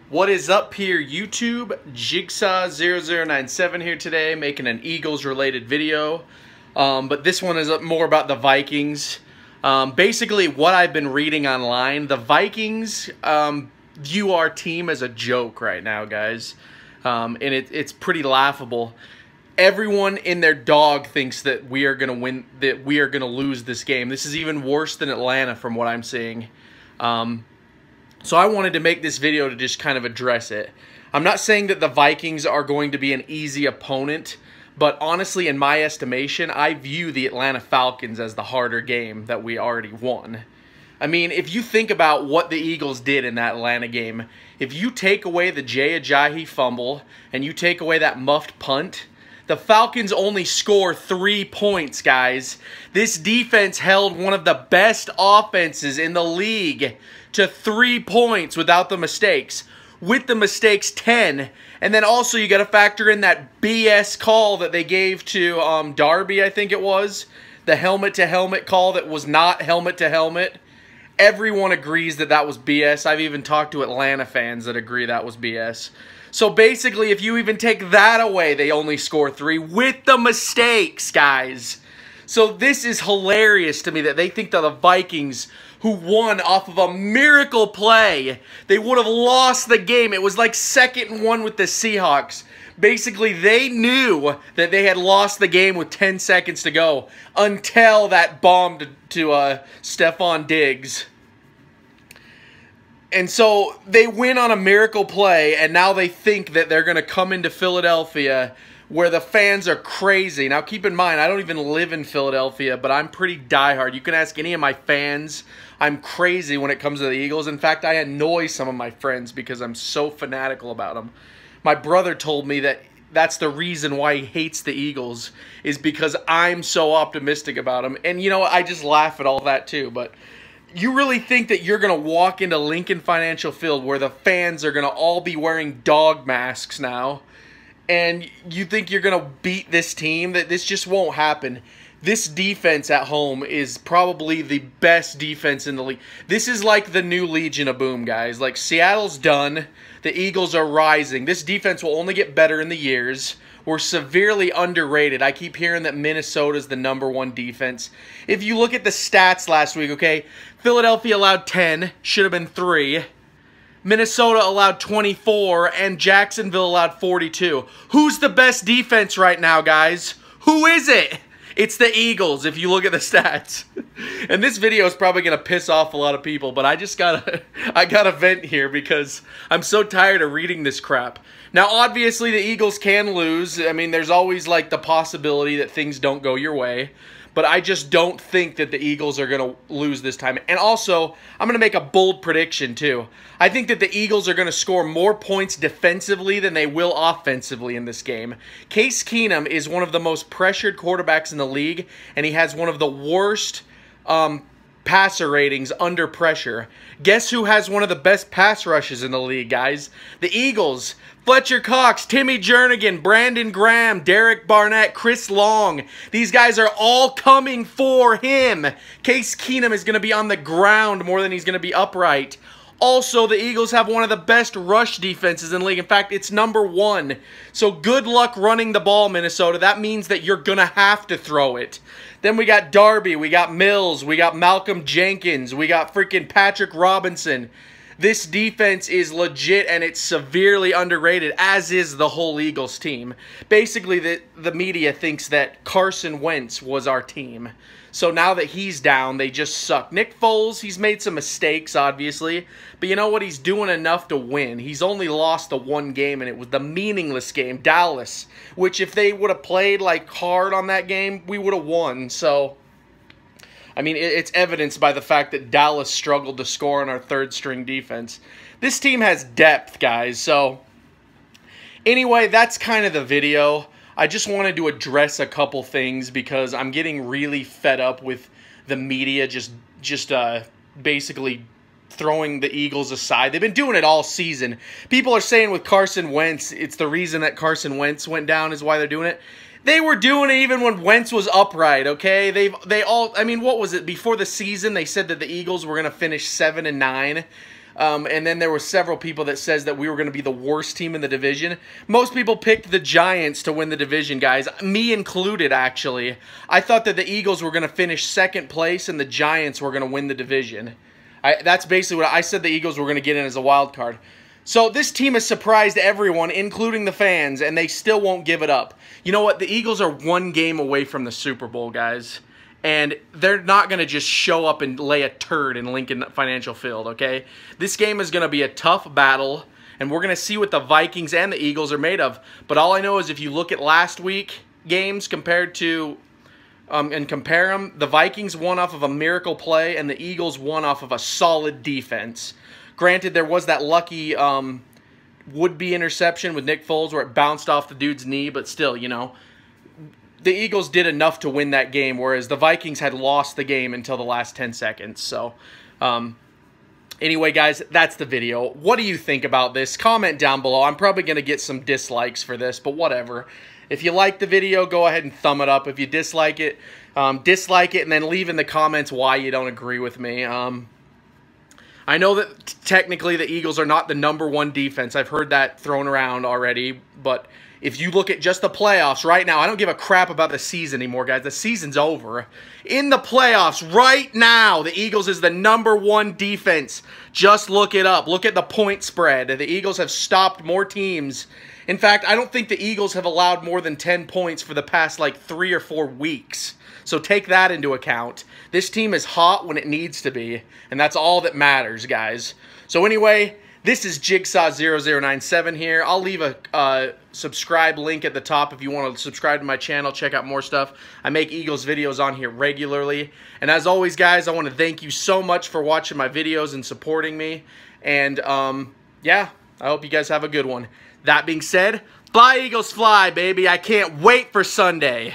What is up here, YouTube? Jigsaw0097 here today, making an Eagles related video. But this one is more about the Vikings. Basically, what I've been reading online, the Vikings view our team as a joke right now, guys. And it's pretty laughable. Everyone in their dog thinks that we are going to win, that we are going to lose this game. This is even worse than Atlanta from what I'm seeing. So I wanted to make this video to just kind of address it. I'm not saying that the Vikings are going to be an easy opponent, but honestly, in my estimation, I view the Atlanta Falcons as the harder game that we already won. I mean, if you think about what the Eagles did in that Atlanta game, if you take away the Jay Ajayi fumble and you take away that muffed punt, the Falcons only score 3 points, guys. This defense held one of the best offenses in the league to 3 points without the mistakes. With the mistakes, 10. And then also you got to factor in that BS call that they gave to Darby, I think it was. The helmet-to-helmet call that was not helmet-to-helmet. Everyone agrees that that was BS. I've even talked to Atlanta fans that agree that was BS. So basically, if you even take that away, they only score 3 with the mistakes, guys. So this is hilarious to me that they think that the Vikings, who won off of a miracle play, they would have lost the game. It was like 2nd and 1 with the Seahawks. Basically, they knew that they had lost the game with 10 seconds to go until that bomb to Stephon Diggs. And so they win on a miracle play, and now they think that they're going to come into Philadelphia where the fans are crazy. Now, keep in mind, I don't even live in Philadelphia, but I'm pretty diehard. You can ask any of my fans. I'm crazy when it comes to the Eagles. In fact, I annoy some of my friends because I'm so fanatical about them. My brother told me that that's the reason why he hates the Eagles, is because I'm so optimistic about them. And, you know, I just laugh at all that too, but you really think that you're going to walk into Lincoln Financial Field where the fans are going to all be wearing dog masks now, and you think you're going to beat this team? That this just won't happen. This defense at home is probably the best defense in the league. This is like the new Legion of Boom, guys. Like, Seattle's done. The Eagles are rising. This defense will only get better in the years. We're severely underrated. I keep hearing that Minnesota's the #1 defense. If you look at the stats last week, okay, Philadelphia allowed 10, should have been 3. Minnesota allowed 24, and Jacksonville allowed 42. Who's the best defense right now, guys? Who is it? It's the Eagles, if you look at the stats. And this video is probably going to piss off a lot of people, but I gotta vent here because I'm so tired of reading this crap. Now, obviously, the Eagles can lose. I mean, there's always, like, the possibility that things don't go your way. But I just don't think that the Eagles are going to lose this time. And also, I'm going to make a bold prediction, too. I think that the Eagles are going to score more points defensively than they will offensively in this game. Case Keenum is one of the most pressured quarterbacks in the league, and he has one of the worst passer ratings under pressure. Guess who has one of the best pass rushes in the league, guys? The Eagles. Fletcher Cox, Timmy Jernigan, Brandon Graham, Derek Barnett, Chris Long. These guys are all coming for him. Case Keenum is going to be on the ground more than he's going to be upright. Also, the Eagles have one of the best rush defenses in the league. In fact, it's #1. So good luck running the ball, Minnesota. That means that you're going to have to throw it. Then we got Darby, we got Mills, we got Malcolm Jenkins, we got freaking Patrick Robinson. This defense is legit, and it's severely underrated, as is the whole Eagles team. Basically, the media thinks that Carson Wentz was our team. So now that he's down, they just suck. Nick Foles, he's made some mistakes, obviously. But you know what? He's doing enough to win. He's only lost the 1 game, and it was the meaningless game, Dallas. Which, if they would have played, like, hard on that game, we would have won. So, I mean, it's evidenced by the fact that Dallas struggled to score on our 3rd-string defense. This team has depth, guys. So, anyway, that's kind of the video. I just wanted to address a couple things because I'm getting really fed up with the media just basically throwing the Eagles aside. They've been doing it all season. People are saying with Carson Wentz, it's the reason that Carson Wentz went down is why they're doing it. They were doing it even when Wentz was upright, okay? They all, I mean, what was it? Before the season, they said that the Eagles were going to finish 7-9. And then there were several people that says that we were going to be the worst team in the division. Most people picked the Giants to win the division, guys. Me included, actually. I thought that the Eagles were going to finish second place and the Giants were going to win the division. That's basically what I said. The Eagles were going to get in as a wild card. So this team has surprised everyone, including the fans, and they still won't give it up. You know what? The Eagles are one game away from the Super Bowl, guys. And they're not going to just show up and lay a turd in Lincoln Financial Field, okay? This game is going to be a tough battle, and we're going to see what the Vikings and the Eagles are made of. But all I know is if you look at last week games compared to, and compare them, the Vikings won off of a miracle play, and the Eagles won off of a solid defense. Granted, there was that lucky would-be interception with Nick Foles where it bounced off the dude's knee, but still, you know, the Eagles did enough to win that game, whereas the Vikings had lost the game until the last 10 seconds. So, anyway, guys, that's the video. What do you think about this? Comment down below. I'm probably going to get some dislikes for this, but whatever. If you like the video, go ahead and thumb it up. If you dislike it, and then leave in the comments why you don't agree with me. I know that technically the Eagles are not the #1 defense. I've heard that thrown around already, but if you look at just the playoffs right now, I don't give a crap about the season anymore, guys. The season's over. In the playoffs right now, the Eagles is the #1 defense. Just look it up. Look at the point spread. The Eagles have stopped more teams. In fact, I don't think the Eagles have allowed more than 10 points for the past, like, 3 or 4 weeks. So take that into account. This team is hot when it needs to be, and that's all that matters, guys. So anyway, this is Jigsaw0097 here. I'll leave a subscribe link at the top if you want to subscribe to my channel, check out more stuff. I make Eagles videos on here regularly. And as always, guys, I want to thank you so much for watching my videos and supporting me. And, yeah, I hope you guys have a good one. That being said, fly Eagles fly, baby. I can't wait for Sunday.